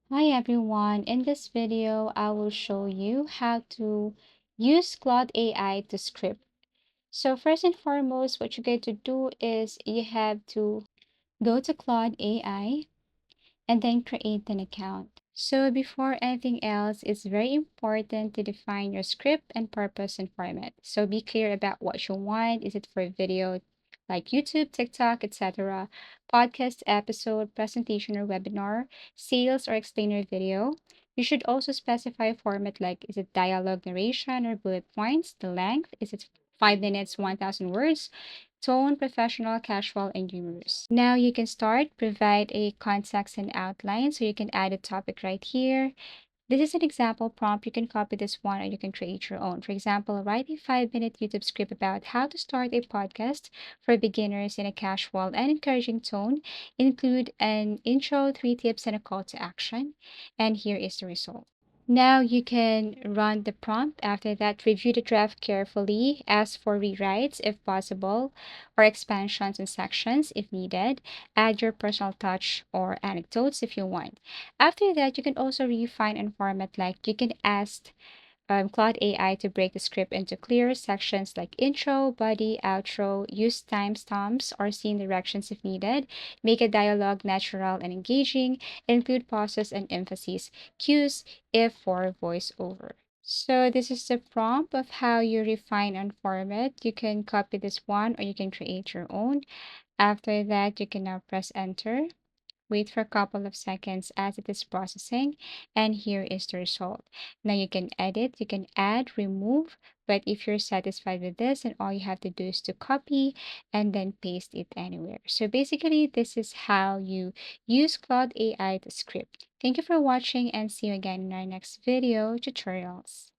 Hi everyone, in this video I will show you how to use Claude AI to script. So first and foremost, what you're going to do is you have to go to Claude AI and then create an account. So before anything else, it's very important to define your script and purpose and format. So be clear about what you want. Is it for video like YouTube, TikTok, etc., podcast episode, presentation or webinar, sales or explainer video? You should also specify format like is it dialogue narration or bullet points, the length, is it 5 minutes, 1,000 words, tone, professional, casual, and humorous. Now you can start, provide a context and outline. So you can add a topic right here. This is an example prompt. You can copy this one or you can create your own. For example, write a 5 minute YouTube script about how to start a podcast for beginners in a casual and encouraging tone. Include an intro, 3 tips, and a call to action. And here is the result. Now you can run the prompt. After that, review the draft carefully, ask for rewrites if possible, or expansions and sections if needed. Add your personal touch or anecdotes if you want. After that, you can also refine and format, like you can ask Claude AI to break the script into clear sections like intro, body, outro, use timestamps or scene directions if needed, make a dialogue natural and engaging, include pauses and emphases, cues if for voiceover. So this is the prompt of how you refine and format. You can copy this one or you can create your own. After that, you can now press enter. Wait for a couple of seconds as it is processing, and here is the result. Now you can edit, you can add, remove, but if you're satisfied with this, then all you have to do is to copy and then paste it anywhere. So basically, this is how you use Claude AI to script. Thank you for watching and see you again in our next video tutorials.